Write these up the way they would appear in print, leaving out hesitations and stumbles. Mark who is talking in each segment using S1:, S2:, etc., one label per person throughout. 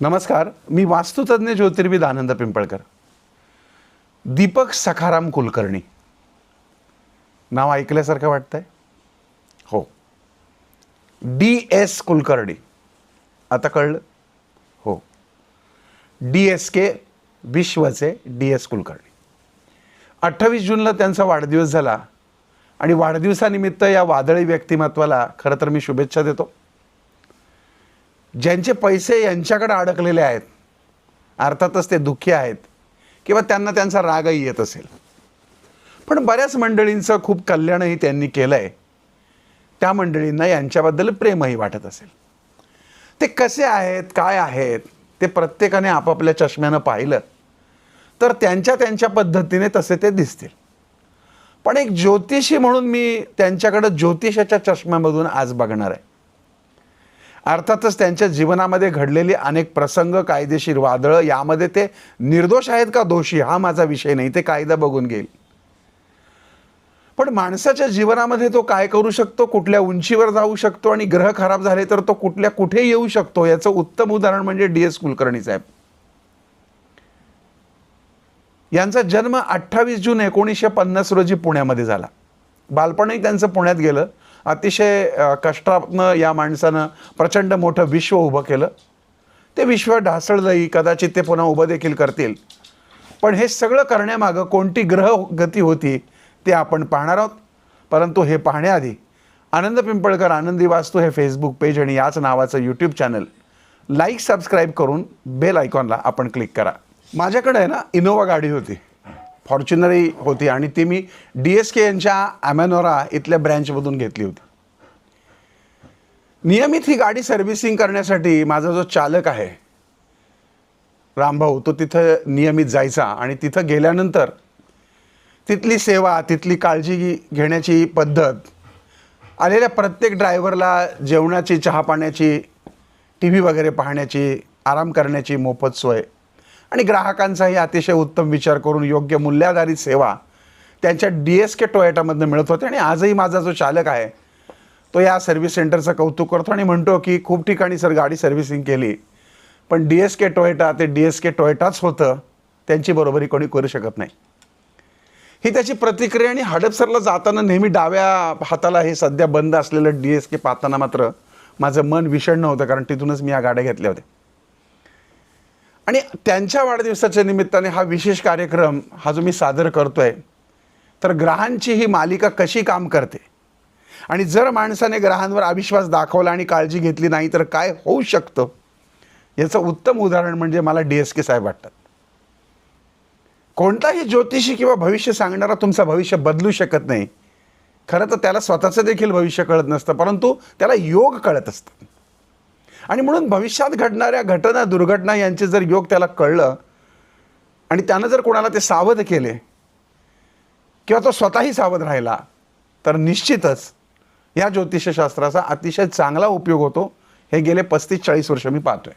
S1: नमस्कार, मी वास्तुतज्ञ ज्योतिर्विद आनंद पिंपळकर. दीपक सखाराम कुलकर्णी नाव ऐकल्यासारखं वाटतंय? हो. DS कुलकर्णी आता कळलं? हो. DSK विश्वचे DS Kulkarni. 28 जूनला त्यांचा वाढदिवस झाला आणि वाढदिवसानिमित्त या वादळी व्यक्तिमत्वाला खरं तर मी शुभेच्छा देतो. ज्यांचे पैसे यांच्याकडे अडकलेले आहेत, अर्थातच ते दुःखी आहेत किंवा त्यांना त्यांचा रागही येत असेल, पण बऱ्याच मंडळींचं खूप कल्याणही त्यांनी केलं आहे. त्या मंडळींना यांच्याबद्दल प्रेमही वाटत असेल. ते कसे आहेत, काय आहेत, ते प्रत्येकाने आपापल्या चष्म्यानं पाहिलं तर त्यांच्या पद्धतीने तसे ते दिसतील. पण एक ज्योतिषी म्हणून मी त्यांच्याकडे ज्योतिषाच्या चष्म्यामधून आज बघणार आहे. अर्थातच त्यांच्या जीवनामध्ये घडलेली अनेक प्रसंग, कायदेशीर वादळं, यामध्ये ते निर्दोष आहेत का दोषी हा माझा विषय नाही, ते कायदा बघून घेईल. पण माणसाच्या जीवनामध्ये तो काय करू शकतो, कुठल्या उंचीवर जाऊ शकतो आणि ग्रह खराब झाले तर तो कुठे येऊ शकतो, याचं उत्तम उदाहरण म्हणजे DS कुलकर्णी साहेब. यांचा जन्म 28 जून 1950 रोजी पुण्यामध्ये झाला. बालपणही त्यांचं पुण्यात गेलं. अतिशय कष्टातनं या माणसानं प्रचंड मोठं विश्व उभं केलं. ते विश्व ढासळलंही, कदाचित ते पुन्हा उभं देखील करतील. पण हे सगळं करण्यामागं कोणती ग्रह गती होती ते आपण पाहणार आहोत. परंतु हे पाहण्याआधी आनंद पिंपळकर आनंदी वास्तू हे फेसबुक पेज आणि याच नावाचं यूट्यूब चॅनल लाईक सबस्क्राईब करून बेल आयकॉनला आपण क्लिक करा. माझ्याकडे आहे ना इनोवा गाडी होती, फॉर्च्युनरही होती आणि ती मी DSK यांच्या ॲमॅनोरा इथल्या ब्रँचमधून घेतली होती. नियमित ही गाडी सर्व्हिसिंग करण्यासाठी माझा जो चालक आहे रामभाऊ, तो तिथं नियमित जायचा आणि तिथं गेल्यानंतर तिथली सेवा, तिथली काळजी घेण्याची पद्धत, आलेल्या प्रत्येक ड्रायव्हरला जेवणाची, चहा पाण्याची, TV वगैरे पाहण्याची, आराम करण्याची मोफत सोय आणि ग्राहकांचाही अतिशय उत्तम विचार करून योग्य मूल्याधारित सेवा त्यांच्या DSK टोयोटामधनं मिळत होते. आणि आजही माझा जो चालक आहे तो या सर्व्हिस सेंटरचं कौतुक करतो आणि म्हणतो की खूप ठिकाणी सर गाडी सर्व्हिसिंग केली, पण DSK टोयोटा ते DSK टोयोटाच होतं, त्यांची बरोबरी कोणी करू शकत नाही. ही त्याची प्रतिक्रिया. आणि हडपसरला जाताना नेहमी डाव्या हाताला हे सध्या बंद असलेलं DSK पाहताना मात्र माझं मन विषण्ण होतं, कारण तिथूनच मी या गाड्या घेतल्या होत्या. आणि त्यांच्या वाढदिवसाच्या निमित्ताने हा विशेष कार्यक्रम हा जो मी सादर करतोय, तर ग्रहांची ही मालिका कशी काम करते आणि जर माणसाने ग्रहांवर अविश्वास दाखवला आणि काळजी घेतली नाही तर काय होऊ शकतं, याचं उत्तम उदाहरण म्हणजे मला DSK साहेब वाटतात. कोणताही ज्योतिषी किंवा भविष्य सांगणारा तुमचं भविष्य बदलू शकत नाही. खरं तर त्याला स्वतःचं देखील भविष्य कळत नसतं, परंतु त्याला योग कळत असतं. आणि म्हणून भविष्यात घडणाऱ्या घटना, दुर्घटना यांचे जर योग त्याला कळलं आणि त्यानं जर कोणाला ते सावध केले किंवा तो स्वतःही सावध राहिला तर निश्चितच या ज्योतिषशास्त्राचा अतिशय चांगला उपयोग होतो. हे गेले 35-40 वर्ष मी पाहतोय.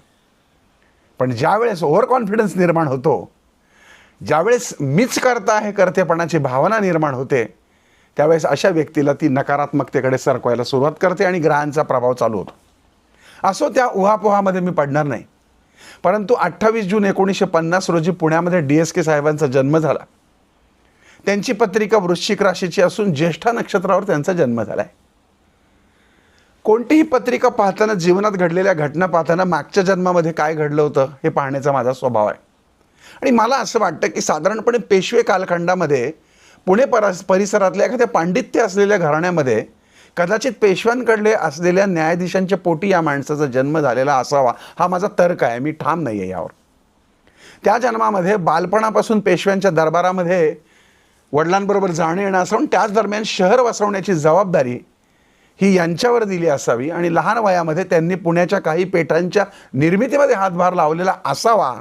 S1: पण ज्यावेळेस ओव्हर कॉन्फिडन्स निर्माण होतो, ज्यावेळेस मीच करता हे करतेपणाची भावना निर्माण होते, त्यावेळेस अशा व्यक्तीला ती नकारात्मकतेकडे सरकवायला सुरुवात करते आणि ग्रहांचा प्रभाव चालू होतो. असो, त्या उहापोहामध्ये मी पडणार नाही. परंतु 28 जून 1950 रोजी पुण्यामध्ये DSK साहेबांचा जन्म झाला. त्यांची पत्रिका वृश्चिक राशीची असून ज्येष्ठा नक्षत्रावर त्यांचा जन्म झाला आहे. कोणतीही पत्रिका पाहताना, जीवनात घडलेल्या घटना पाहताना मागच्या जन्मामध्ये काय घडलं होतं हे पाहण्याचा माझा स्वभाव आहे. आणि मला असं वाटतं की साधारणपणे पेशवे कालखंडामध्ये पुणे परिसरातल्या एखाद्या पांडित्य असलेल्या घराण्यामध्ये कदाचित पेशव्यांकडले असलेल्या न्यायाधीशांच्या पोटी या माणसाचा जन्म झालेला असावा, हा माझा तर्क आहे. मी ठाम नाही आहे यावर. त्या जन्मामध्ये बालपणापासून पेशव्यांच्या दरबारामध्ये वडिलांबरोबर जाणं येणं असावं, त्याच दरम्यान शहर वसवण्याची जबाबदारी ही यांच्यावर दिली असावी आणि लहान वयामध्ये त्यांनी पुण्याच्या काही पेठांच्या निर्मितीमध्ये हातभार लावलेला असावा,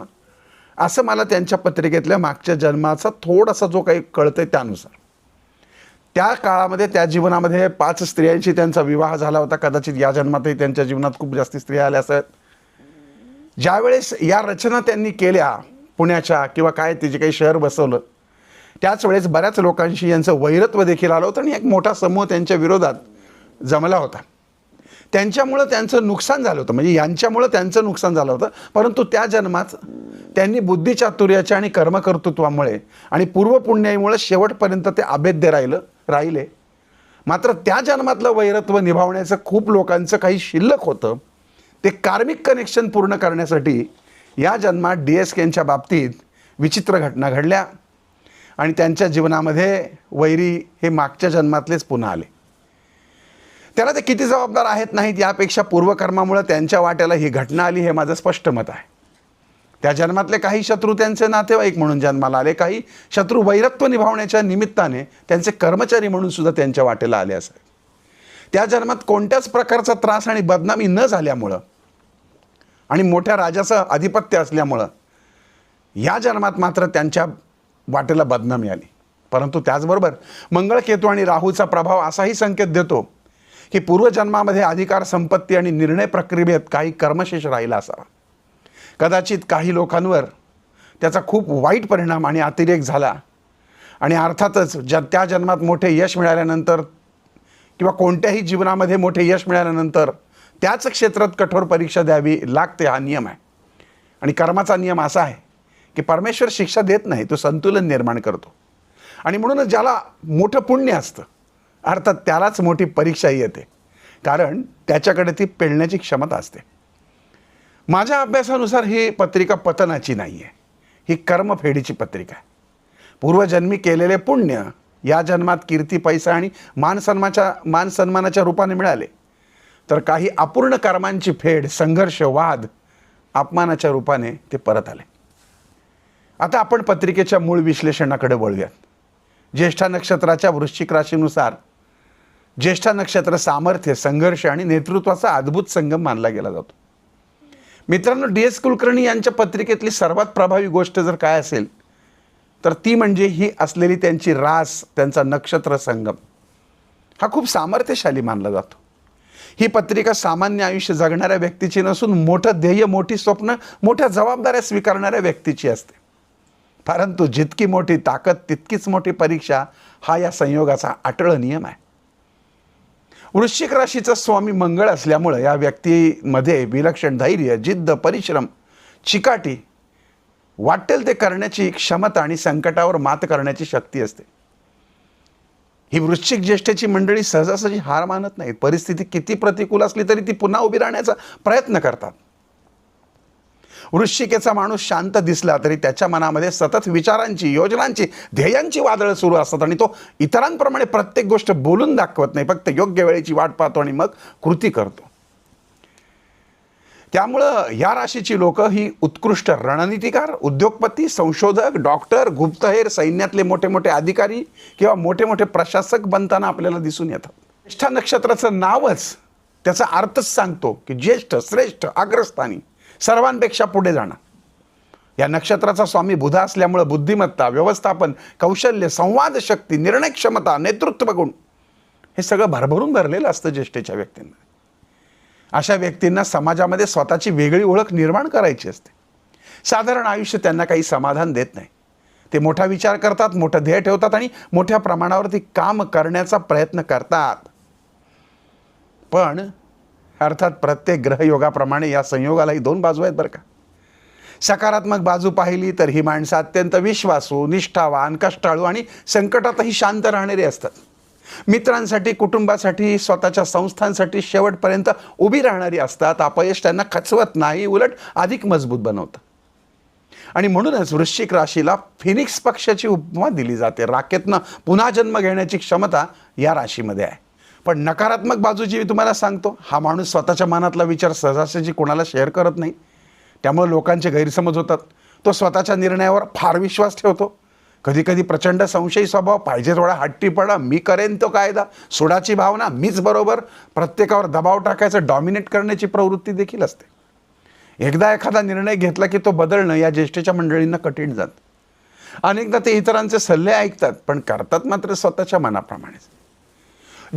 S1: असं मला त्यांच्या पत्रिकेतल्या मागच्या जन्माचा थोडासा जो काही कळतंय त्यानुसार. त्या काळामध्ये, त्या जीवनामध्ये 5 स्त्रियांशी त्यांचा विवाह झाला होता. कदाचित या जन्मातही त्यांच्या जीवनात खूप जास्त स्त्रिया आल्या असतात. ज्यावेळेस या रचना त्यांनी केल्या पुण्याच्या किंवा काय ते जे काही शहर बसवलं, त्याच वेळेस बऱ्याच लोकांशी यांचं वैरत्व देखील आलं होतं आणि एक मोठा समूह त्यांच्या विरोधात जमला होता. त्यांच्यामुळं त्यांचं नुकसान झालं होतं, म्हणजे यांच्यामुळं त्यांचं नुकसान झालं होतं. परंतु त्या जन्मात त्यांनी बुद्धिचातुर्याच्या आणि कर्मकर्तृत्वामुळे आणि पूर्वपुण्याईमुळे शेवटपर्यंत ते अभेद्य राहिले. मात्र त्या जन्मातलं वैरत्व निभावण्याचं खूप लोकांचं काही शिल्लक होतं. ते कार्मिक कनेक्शन पूर्ण करण्यासाठी या जन्मात DSKंच्या बाबतीत विचित्र घटना घडल्या आणि त्यांच्या जीवनामध्ये वैरी हे मागच्या जन्मातलेच पुन्हा आले. त्याला ते किती जबाबदार आहेत नाहीत यापेक्षा पूर्वकर्मामुळे त्यांच्या वाट्याला ही घटना आली, हे माझं स्पष्ट मत आहे. त्या जन्मातले काही शत्रू त्यांचे नातेवाईक म्हणून जन्माला आले, काही शत्रू वैरत्व निभावण्याच्या निमित्ताने त्यांचे कर्मचारी म्हणून सुद्धा त्यांच्या वाटेला आले असावे. त्या जन्मात कोणत्याच प्रकारचा त्रास आणि बदनामी न झाल्यामुळं आणि मोठ्या राजाचं आधिपत्य असल्यामुळं या जन्मात मात्र त्यांच्या वाटेला बदनामी आली. परंतु त्याचबरोबर मंगळ, केतू आणि राहूचा प्रभाव असाही संकेत देतो की पूर्वजन्मामध्ये अधिकार, संपत्ती आणि निर्णय प्रक्रियेत काही कर्मशेष राहिला असावा. कदाचित काही लोकांवर त्याचा खूप वाईट परिणाम आणि अतिरेक झाला आणि अर्थातच त्या जन्मात मोठे यश मिळाल्यानंतर किंवा कोणत्याही जीवनामध्ये मोठे यश मिळाल्यानंतर त्याच क्षेत्रात कठोर परीक्षा द्यावी लागते, हा नियम आहे. आणि कर्माचा नियम असा आहे की परमेश्वर शिक्षा देत नाही, तो संतुलन निर्माण करतो. आणि म्हणूनच ज्याला मोठं पुण्य असतं अर्थात त्यालाच मोठी परीक्षाही येते, कारण त्याच्याकडे ती पेलण्याची क्षमता असते. माझ्या अभ्यासानुसार ही पत्रिका पतनाची नाही आहे, ही कर्मफेडीची पत्रिका आहे. पूर्वजन्मी केलेले पुण्य या जन्मात कीर्ती, पैसा आणि मानसन्मानाच्या रूपाने मिळाले, तर काही अपूर्ण कर्मांची फेड, संघर्ष, वाद, अपमानाच्या रूपाने ते परत आले. आता आपण पत्रिकेच्या मूळ विश्लेषणाकडे वळूयात. ज्येष्ठा नक्षत्राच्या वृश्चिक राशीनुसार ज्येष्ठा नक्षत्र सामर्थ्य, संघर्ष आणि नेतृत्वाचा अद्भुत संगम मानला गेला जातो. मित्रांनो, DS कुलकर्णी यांच्या पत्रिकेतली सर्वात प्रभावी गोष्ट जर काय असेल तर ती म्हणजे ही असलेली त्यांची रास, त्यांचा नक्षत्र संगम हा खूप सामर्थ्यशाली मानला जातो. ही पत्रिका सामान्य आयुष्य जगणाऱ्या व्यक्तीची नसून मोठं ध्येय, मोठी स्वप्न, मोठ्या जबाबदाऱ्या स्वीकारणाऱ्या व्यक्तीची असते. परंतु जितकी मोठी ताकद तितकीच मोठी परीक्षा, हा या संयोगाचा अटळ नियम आहे. वृश्चिक राशीचा स्वामी मंगळ असल्यामुळे या व्यक्तीमध्ये विलक्षण धैर्य, जिद्द, परिश्रम, चिकाटी, वाटेल ते करण्याची क्षमता आणि संकटावर मात करण्याची शक्ती असते. ही वृश्चिक ज्येष्ठेची मंडळी सहजासहजी हार मानत नाहीत. परिस्थिती किती प्रतिकूल असली तरी ती पुन्हा उभी राहण्याचा प्रयत्न करतात. वृश्चिकेचा माणूस शांत दिसला तरी त्याच्या मनामध्ये सतत विचारांची, योजनांची, ध्येयांची वादळं सुरू असतात आणि तो इतरांप्रमाणे प्रत्येक गोष्ट बोलून दाखवत नाही, फक्त योग्य वेळेची वाट पाहतो आणि मग कृती करतो. त्यामुळं या राशीची लोक ही उत्कृष्ट रणनीतिकार, उद्योगपती, संशोधक, डॉक्टर, गुप्तहेर, सैन्यातले मोठे मोठे अधिकारी किंवा मोठे मोठे प्रशासक बनताना आपल्याला दिसून येतात. ज्येष्ठा नक्षत्राचं नावच त्याचा अर्थच सांगतो की ज्येष्ठ, श्रेष्ठ, अग्रस्थानी, सर्वांपेक्षा पुढे जाणार. या नक्षत्राचा स्वामी बुध असल्यामुळे बुद्धिमत्ता, व्यवस्थापन, कौशल्य, संवाद शक्ती, निर्णय क्षमता, नेतृत्व गुण हे सगळं भरभरून भरलेलं असतं ज्येष्ठेच्या व्यक्तींना. अशा व्यक्तींना समाजामध्ये स्वतःची वेगळी ओळख निर्माण करायची असते. साधारण आयुष्य त्यांना काही समाधान देत नाही. ते मोठा विचार करतात, मोठं ध्येय ठेवतात आणि मोठ्या प्रमाणावरती काम करण्याचा प्रयत्न करतात. पण अर्थात प्रत्येक ग्रहयोगाप्रमाणे या संयोगालाही दोन बाजू आहेत बरं का. सकारात्मक बाजू पाहिली तर ही माणसं अत्यंत विश्वासू, निष्ठावान, कष्टाळू आणि संकटातही शांत राहणारे असतात. मित्रांसाठी, कुटुंबासाठी, स्वतःच्या संस्थांसाठी शेवटपर्यंत उभी राहणारी असतात. अपयश त्यांना खचवत नाही, उलट अधिक मजबूत बनवतं. आणि म्हणूनच वृश्चिक राशीला फिनिक्स पक्षाची उपमा दिली जाते. राखेतनं पुन्हा जन्म घेण्याची क्षमता या राशीमध्ये आहे. पण नकारात्मक बाजू जी मी तुम्हाला सांगतो, हा माणूस स्वतःच्या मनातला विचार सहजासहजी कोणाला शेअर करत नाही. त्यामुळे लोकांचे गैरसमज होतात. तो स्वतःच्या निर्णयावर फार विश्वास ठेवतो. कधी कधी प्रचंड संशयी स्वभाव, पाहिजे थोडा हट्टीपणा, मी करेन तो कायदा, सोडाची भावना, मीच बरोबर, प्रत्येकावर दबाव टाकायचं, डॉमिनेट करण्याची प्रवृत्ती देखील असते. एकदा एखादा निर्णय घेतला की तो बदलणं या ज्येष्ठेच्या मंडळींना कठीण जातं. अनेकदा ते इतरांचे सल्ले ऐकतात पण करतात मात्र स्वतःच्या मनाप्रमाणेच.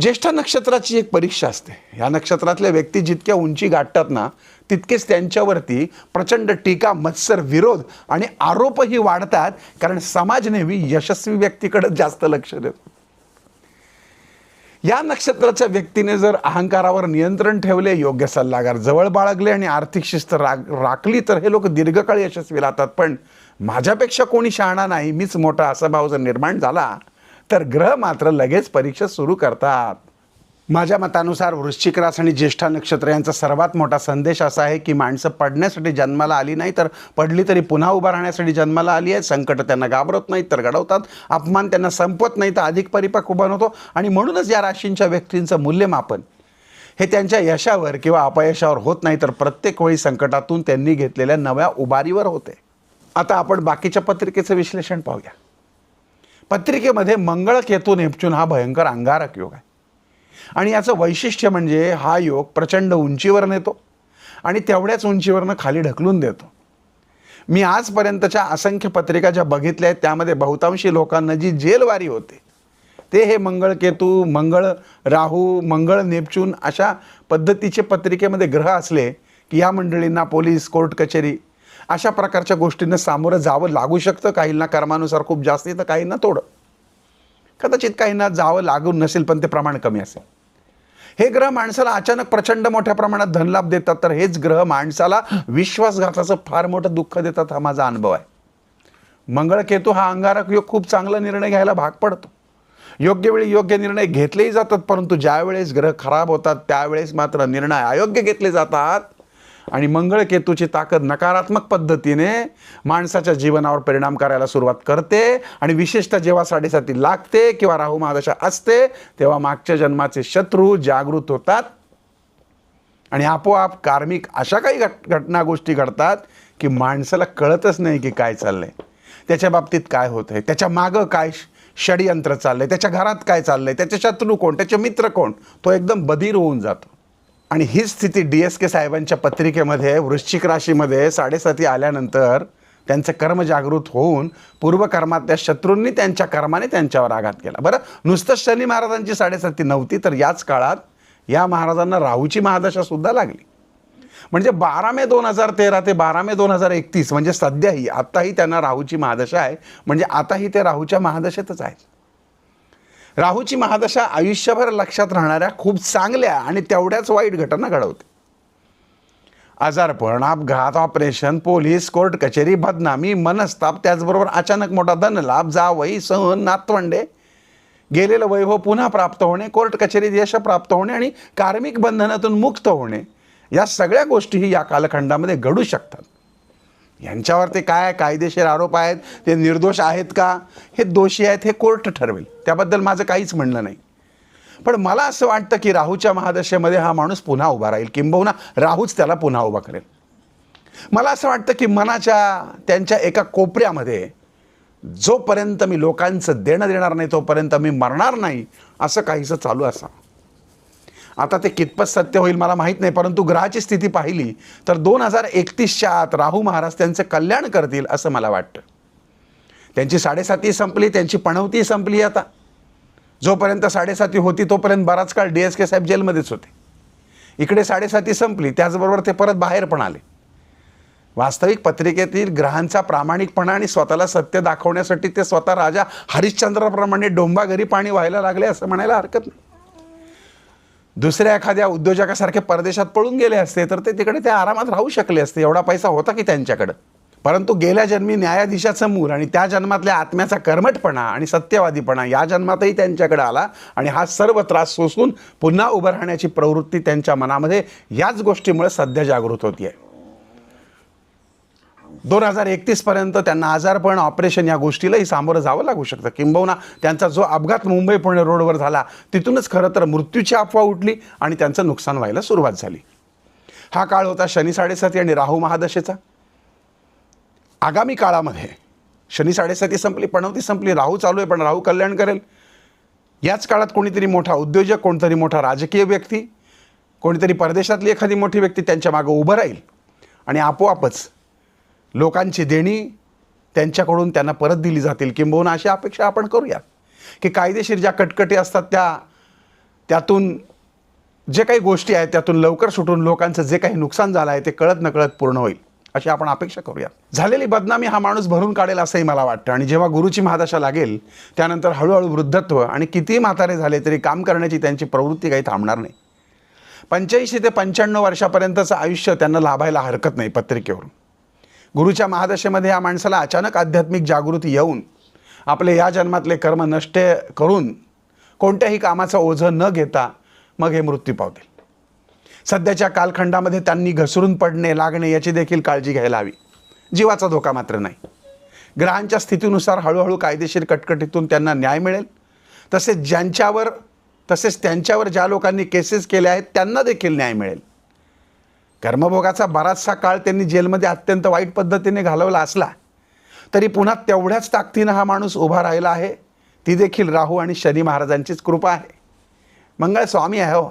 S1: ज्येष्ठ नक्षत्राची एक परीक्षा असते. या नक्षत्रातल्या व्यक्ती जितक्या उंची गाठतात ना, तितकेच त्यांच्यावरती प्रचंड टीका, मत्सर, विरोध आणि आरोपही वाढतात, कारण समाज नेहमी यशस्वी व्यक्तीकडे जास्त लक्ष देतो. या नक्षत्राच्या व्यक्तीने जर अहंकारावर नियंत्रण ठेवले, योग्य सल्लागार जवळ बाळगले आणि आर्थिक शिस्त राखली तर हे लोक दीर्घकाळ यशस्वी राहतात. पण माझ्यापेक्षा कोणी शहाणा नाही, मीच मोठा असा भाव जर निर्माण झाला तर ग्रह मात्र लगेच परीक्षा सुरू करतात. माझ्या मतानुसार वृश्चिक रास आणि ज्येष्ठा नक्षत्र यांचा सर्वात मोठा संदेश असा आहे की माणसं पडण्यासाठी जन्माला आली नाही, तर पडली तरी पुन्हा उभा राहण्यासाठी जन्माला आली आहे. संकट त्यांना घाबरत नाहीत तर घडवतात, अपमान त्यांना संपवत नाही तर अधिक परिपक्व बनवतो. आणि म्हणूनच या राशींच्या व्यक्तींचं मूल्यमापन हे त्यांच्या यशावर किंवा अपयशावर होत नाही, तर प्रत्येक वेळी संकटातून त्यांनी घेतलेल्या नव्या उभारीवर होते. आता आपण बाकीच्या पत्रिकेचं विश्लेषण पाहूया. पत्रिकेमध्ये मंगळ केतू नेपच्यून हा भयंकर अंगारक योग आहे आणि याचं वैशिष्ट्य म्हणजे हा योग प्रचंड उंचीवर नेतो आणि तेवढ्याच उंचीवरनं खाली ढकलून देतो. मी आजपर्यंतच्या असंख्य पत्रिका ज्या बघितल्या आहेत त्यामध्ये बहुतांशी लोकांना जी जेलवारी होते ते हे मंगळ केतू, मंगळ राहू, मंगळ नेपच्यून अशा पद्धतीचे पत्रिकेमध्ये ग्रह असले की या मंडळींना पोलीस, कोर्ट कचेरी अशा प्रकारच्या गोष्टींना सामोरं जावं लागू शकतं. काहींना कर्मानुसार खूप जास्ती तर काहींना थोडं, कदाचित काहींना जावं लागून नसेल पण ते प्रमाण कमी असेल. हे ग्रह माणसाला अचानक प्रचंड मोठ्या प्रमाणात धनलाभ देतात, तर हेच ग्रह माणसाला विश्वासघाताचं फार मोठं दुःख देतात. हा माझा अनुभव आहे. मंगळ केतू हा अंगारक योग खूप चांगला निर्णय घ्यायला भाग पडतो. योग्य वेळी योग्य निर्णय घेतलेही जातात, परंतु ज्यावेळेस ग्रह खराब होतात त्यावेळेस मात्र निर्णय अयोग्य घेतले जातात आणि मंगळ केतूची ताकद नकारात्मक पद्धतीने माणसाच्या जीवनावर परिणाम करायला सुरुवात करते. आणि विशेषतः जेव्हा 7.5 लागते किंवा राहू महादशा असते तेव्हा मागच्या जन्माचे शत्रू जागृत होतात आणि आपोआप कार्मिक अशा काही घटना गोष्टी घडतात की माणसाला कळतच नाही की काय चाललंय, त्याच्या बाबतीत काय होतंय, त्याच्या मागं काय षडयंत्र चाललंय, त्याच्या घरात काय चाललंय, त्याचे शत्रू कोण, त्याचे मित्र कोण, तो एकदम बधीर होऊन जातो. आणि ही स्थिती DSK साहेबांच्या पत्रिकेमध्ये वृश्चिक राशीमध्ये 7.5 आल्यानंतर त्यांचं कर्म जागृत होऊन पूर्वकर्मातल्या शत्रूंनी त्यांच्या कर्माने त्यांच्यावर आघात केला. बरं, नुसतं शनी महाराजांची 7.5 नव्हती, तर याच काळात या महाराजांना राहूची महादशा सुद्धा लागली. म्हणजे 12 मे 2013 ते 12 मे 2031 म्हणजे सध्याही आत्ताही त्यांना राहूची महादशा आहे. म्हणजे आताही ते राहूच्या महादशेतच आहेत. राहूची महादशा आयुष्यभर लक्षात राहणाऱ्या खूप चांगल्या आणि तेवढ्याच वाईट घटना घडवते. आजारपण, अपघात, ऑपरेशन, पोलीस, कोर्ट कचेरी, बदनामी, मनस्ताप, त्याचबरोबर अचानक मोठा धनलाभ, जावई, सहन, नातवंडे, गेलेलं वैभव पुन्हा प्राप्त होणे, कोर्ट कचेरीत यश प्राप्त होणे आणि कार्मिक बंधनातून मुक्त होणे, या सगळ्या गोष्टीही या कालखंडामध्ये घडू शकतात. यांच्यावर ते काय कायदेशीर आरोप आहेत, ते निर्दोष आहेत का, हे दोषी आहेत हे कोर्ट ठरवेल, त्याबद्दल माझं काहीच म्हणणं नाही. पण मला असं वाटतं की राहूच्या महादशेमध्ये हा माणूस पुन्हा उभा राहील, किंबहुना राहूच त्याला पुन्हा उभा करेल. मला असं वाटतं की मनाच्या त्यांच्या एका कोपऱ्यामध्ये जोपर्यंत मी लोकांचं देणं देणार नाही तोपर्यंत मी मरणार नाही असं काहीसं चालू असावं. आता ते कितपत सत्य होईल मला माहीत नाही, परंतु ग्रहाची स्थिती पाहिली तर 2031च्या आत राहू महाराज त्यांचं कल्याण करतील असं मला वाटतं. त्यांची 7.5 संपली, त्यांची पणवती संपली. आता जोपर्यंत 7.5 होती तोपर्यंत बराच काळ DSK साहेब जेलमध्येच होते. इकडे 7.5 संपली, त्याचबरोबर ते परत बाहेर पण आले. वास्तविक पत्रिकेतील ग्रहांचा प्रामाणिकपणा आणि स्वतःला सत्य दाखवण्यासाठी ते स्वतः राजा हरिश्चंद्राप्रमाणे डोंबा घरी पाणी व्हायला लागले असं म्हणायला हरकत नाही. दुसऱ्या एखाद्या उद्योजकासारखे परदेशात पळून गेले असते तर ते तिकडे ते आरामात राहू शकले असते, एवढा पैसा होता की त्यांच्याकडं. परंतु गेल्या जन्मी न्यायाधीशाचं मूल आणि त्या जन्मातल्या आत्म्याचा कर्मठपणा आणि सत्यवादीपणा या जन्मातही त्यांच्याकडे आला आणि हा सर्व त्रास सोसून पुन्हा उभं राहण्याची प्रवृत्ती त्यांच्या मनामध्ये याच गोष्टीमुळे सध्या जागृत होती आहे. 2031 पर्यंत त्यांना आजारपण, ऑपरेशन या गोष्टीलाही सामोरं जावं लागू शकतं. किंबहुना त्यांचा जो अपघात मुंबई पुणे रोडवर झाला तिथूनच खरं तर मृत्यूची अफवा उठली आणि त्यांचं नुकसान व्हायला सुरुवात झाली. हा काळ होता शनी 7.5 आणि राहू महादशेचा. आगामी काळामध्ये शनी 7.5 संपली, पणवती संपली, राहू चालू आहे, पण राहू कल्याण करेल. याच काळात कोणीतरी मोठा उद्योजक, कोणतरी मोठा राजकीय व्यक्ती, कोणीतरी परदेशातली एखादी मोठी व्यक्ती त्यांच्या मागं उभं राहील आणि आपोआपच लोकांची देणी त्यांच्याकडून त्यांना परत दिली जातील. किंबहुना अशी अपेक्षा आपण करूया की कायदेशीर ज्या कटकटी असतात त्यातून जे काही गोष्टी आहेत त्यातून लवकर सुटून लोकांचं जे काही नुकसान झालं आहे ते कळत नकळत पूर्ण होईल अशी आपण अपेक्षा करूया. झालेली बदनामी हा माणूस भरून काढेल असंही मला वाटतं. आणि जेव्हा गुरुची महादशा लागेल त्यानंतर हळूहळू वृद्धत्व आणि कितीही म्हातारे झाले तरी काम करण्याची त्यांची प्रवृत्ती काही थांबणार नाही. 85 ते 95 वर्षापर्यंतचं आयुष्य त्यांना लाभायला हरकत नाही पत्रिकेवरून. गुरुच्या महादशेमध्ये या माणसाला अचानक आध्यात्मिक जागृती येऊन आपले या जन्मातले कर्म नष्ट करून कोणत्याही कामाचं ओझं न घेता मग हे मृत्यू पावतील. सध्याच्या कालखंडामध्ये त्यांनी घसरून पडणे लागणे याची देखील काळजी घ्यायला हवी. जीवाचा धोका मात्र नाही. ग्रहांच्या स्थितीनुसार हळूहळू कायदेशीर कटकटीतून त्यांना न्याय मिळेल. तसेच त्यांच्यावर ज्या लोकांनी केसेस केल्या आहेत त्यांना देखील न्याय मिळेल. कर्मभोगाचा बराचसा काळ त्यांनी जेलमध्ये अत्यंत वाईट पद्धतीने घालवला असला तरी पुन्हा तेवढ्याच ताकदीनं हा माणूस उभा राहिला आहे. ती देखील राहू आणि शनी महाराजांचीच कृपा आहे. मंगळ स्वामी आहे हो,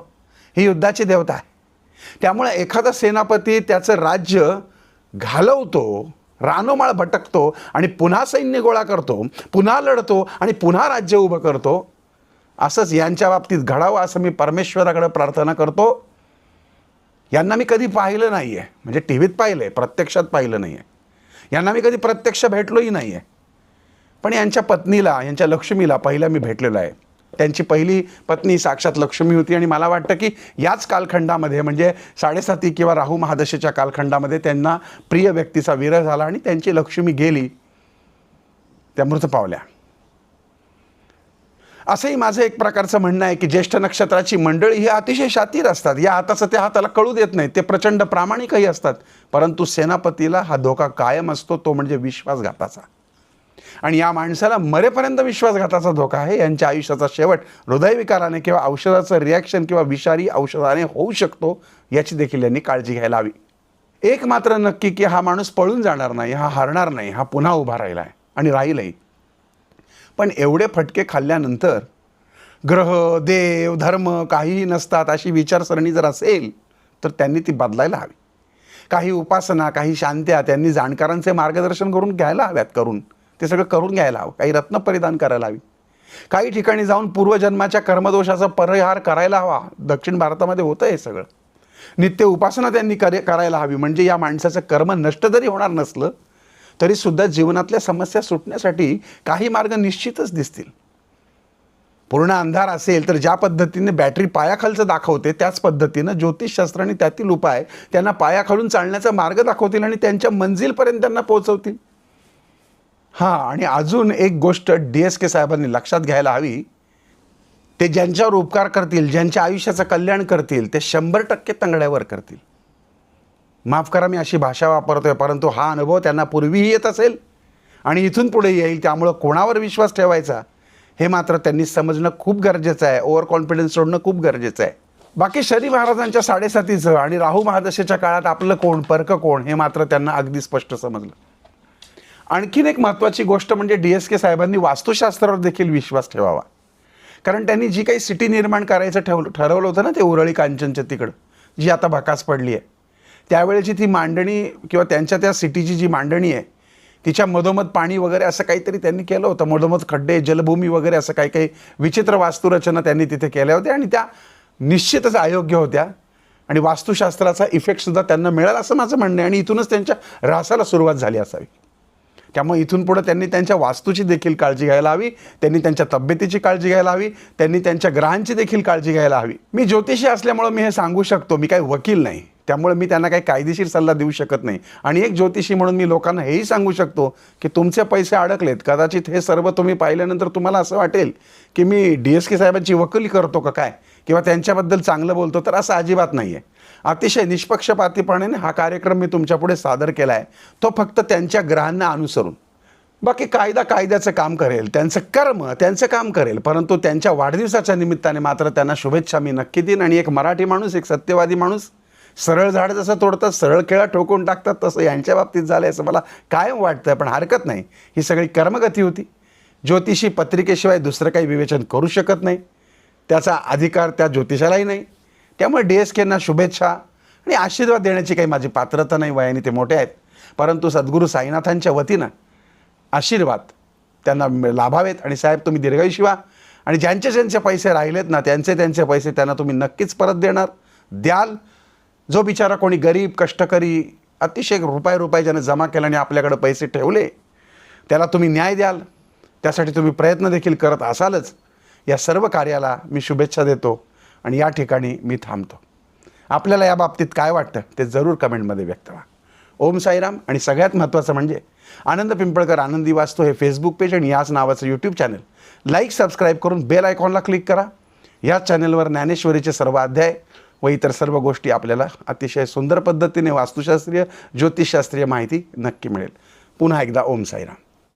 S1: ही युद्धाची देवता आहे. त्यामुळे एखादा सेनापती त्याचं राज्य घालवतो, रानोमाळ भटकतो आणि पुन्हा सैन्य गोळा करतो, पुन्हा लढतो आणि पुन्हा राज्य उभं करतो. असंच यांच्या बाबतीत घडावं असं मी परमेश्वराकडे प्रार्थना करतो. यांना मी कधी पाहिलं नाही आहे, म्हणजे टी व्हीत पाहिलं आहे, प्रत्यक्षात पाहिलं नाही आहे. यांना मी कधी प्रत्यक्ष भेटलोही नाही आहे. पण यांच्या पत्नीला, यांच्या लक्ष्मीला पहिला मी भेटलेलो आहे. त्यांची पहिली पत्नी साक्षात लक्ष्मी होती आणि मला वाटतं की याच कालखंडामध्ये म्हणजे 7.5 किंवा राहू महादशेच्या कालखंडामध्ये त्यांना प्रिय व्यक्तीचा विरह झाला आणि त्यांची लक्ष्मी गेली, त्या मृत पावल्या. असंही माझं एक प्रकारचं म्हणणं आहे की ज्येष्ठ नक्षत्राची मंडळी ही अतिशय शातीर असतात. या हाताचं त्या हाताला कळू देत नाही. ते प्रचंड प्रामाणिकही असतात. परंतु सेनापतीला हा धोका कायम असतो, तो म्हणजे विश्वासघाताचा. आणि या माणसाला मरेपर्यंत विश्वासघाताचा धोका आहे. यांच्या आयुष्याचा शेवट हृदयविकाराने किंवा औषधाचं रिॲक्शन किंवा विषारी औषधाने होऊ शकतो, याची देखील यांनी काळजी घ्यायला हवी. एक मात्र नक्की की हा माणूस पळून जाणार नाही, हा हरणार नाही, हा पुन्हा उभा राहिला आहे आणि राहीलही. पण एवढे फटके खाल्ल्यानंतर ग्रह, देव, धर्म काहीही नसतात अशी विचारसरणी जर असेल तर त्यांनी ती बदलायला हवी. काही उपासना, काही शांत्या त्यांनी जाणकारांचे मार्गदर्शन करून घ्यायला हव्यात. ते सगळं करून घ्यायला हवं. काही रत्न परिधान करायला हवी. काही ठिकाणी जाऊन पूर्वजन्माच्या कर्मदोषाचा परिहार करायला हवा. दक्षिण भारतामध्ये होतं हे सगळं. नित्य उपासना त्यांनी करायला हवी. म्हणजे या माणसाचं कर्म नष्ट जरी होणार नसलं तरीसुद्धा जीवनातल्या समस्या सुटण्यासाठी काही मार्ग निश्चितच दिसतील. पूर्ण अंधार असेल तर ज्या पद्धतीने बॅटरी पायाखालचं दाखवते त्याच पद्धतीनं ज्योतिषशास्त्र आणि त्यातील उपाय त्यांना पायाखालून चालण्याचा मार्ग दाखवतील आणि त्यांच्या मंजिलपर्यंत त्यांना पोहोचवतील. आणि अजून एक गोष्ट DSK साहेबांनी लक्षात घ्यायला हवी. ते ज्यांच्यावर उपकार करतील, ज्यांच्या आयुष्याचं कल्याण करतील, ते 100% तंगड्यावर करतील. माफ करा मी अशी भाषा वापरतोय, परंतु हा अनुभव त्यांना पूर्वीही येत असेल आणि इथून पुढे येईल. त्यामुळं कोणावर विश्वास ठेवायचा हे मात्र त्यांनी समजणं खूप गरजेचं आहे. ओव्हर कॉन्फिडन्स सोडणं खूप गरजेचं आहे. बाकी शनी महाराजांच्या 7.5 आणि राहू महादशेच्या काळात आपलं कोण, परक कोण हे मात्र त्यांना अगदी स्पष्ट समजलं. आणखीन एक महत्त्वाची गोष्ट म्हणजे DSK साहेबांनी वास्तुशास्त्रावर देखील विश्वास ठेवावा. कारण त्यांनी जी काही सिटी निर्माण करायचं ठरवलं होतं ना, ते उरळी कांचनच्या तिकडं जी आता भकास पडली आहे, त्यावेळेची ती मांडणी किंवा त्यांच्या त्या सिटीची जी मांडणी आहे तिच्या मधोमध पाणी वगैरे असं काहीतरी त्यांनी केलं होतं. मधोमध खड्डे, जलभूमी वगैरे असं काही काही विचित्र वास्तुरचना त्यांनी तिथे केल्या होत्या आणि त्या निश्चितच अयोग्य होत्या आणि वास्तुशास्त्राचा इफेक्टसुद्धा त्यांना मिळाला असं माझं म्हणणं आहे. आणि इथूनच त्यांच्या ऱ्हासाला सुरुवात झाली असावी. त्यामुळे इथून पुढे त्यांनी त्यांच्या वास्तूची देखील काळजी घ्यायला हवी. त्यांनी त्यांच्या तब्येतीची काळजी घ्यायला हवी. त्यांनी त्यांच्या ग्रहांची देखील काळजी घ्यायला हवी. मी ज्योतिषी असल्यामुळे मी हे सांगू शकतो. मी काही वकील नाही, त्यामुळे मी त्यांना काही कायदेशीर सल्ला देऊ शकत नाही. आणि एक ज्योतिषी म्हणून मी लोकांना हेही सांगू शकतो की तुमचे पैसे अडकलेत. कदाचित हे सर्व तुम्ही पाहिल्यानंतर तुम्हाला असं वाटेल की मी DSK साहेबांची वकिली करतो का काय, किंवा त्यांच्याबद्दल चांगलं बोलतो, तर असं अजिबात नाही आहे. अतिशय निष्पक्षपातीपणे हा कार्यक्रम मी तुमच्यापुढे सादर केला आहे. तो फक्त त्यांच्या ग्रहांना अनुसरून. बाकी कायदा कायद्याचं काम करेल, त्यांचं कर्म त्यांचं काम करेल, परंतु त्यांच्या वाढदिवसाच्या निमित्ताने मात्र त्यांना शुभेच्छा मी नक्की देईन. आणि एक मराठी माणूस, एक सत्यवादी माणूस, सरळ झाड जसं तोडतात, सरळ केळा ठोकून टाकतात, तसं यांच्या बाबतीत झालं असं मला कायम वाटतं. पण हरकत नाही, ही सगळी कर्मगती होती. ज्योतिषी पत्रिकेशिवाय दुसरं काही विवेचन करू शकत नाही. त्याचा अधिकार त्या ज्योतिषालाही नाही. त्यामुळे DSKंना शुभेच्छा आणि आशीर्वाद देण्याची काही माझी पात्रता नाही. वयाने ते मोठे आहेत, परंतु सद्गुरू साईनाथांच्या वतीनं आशीर्वाद त्यांना लाभावेत. आणि साहेब तुम्ही दीर्घायुषी व्हा. आणि ज्यांचे पैसे राहिलेत ना, त्यांचे पैसे त्यांना तुम्ही नक्कीच परत द्याल. जो बिचारा कोणी गरीब, कष्टकरी अतिशय रुपये ज्याने जमा केला आणि आपल्याकडे पैसे ठेवले त्याला तुम्ही न्याय द्याल, त्यासाठी तुम्ही प्रयत्न देखील करत असालच. या सर्व कार्याला मी शुभेच्छा देतो आणि या ठिकाणी मी थांबतो. आपल्याला या बाबतीत काय वाटतं ते जरूर कमेंटमध्ये व्यक्त व्हा. ओम साईराम. आणि सगळ्यात महत्त्वाचं म्हणजे आनंद पिंपळकर आनंदी वाचतो हे फेसबुक पेज आणि याच नावाचं यूट्यूब चॅनल लाईक सबस्क्राईब करून बेल आयकॉनला क्लिक करा. याच चॅनलवर ज्ञानेश्वरीचे सर्व अध्याय व इतर सर्व गोष्टी आपल्याला अतिशय सुंदर पद्धतीने वास्तुशास्त्रीय ज्योतिषशास्त्रीय माहिती नक्की मिळेल. पुन्हा एकदा ओम साईराम.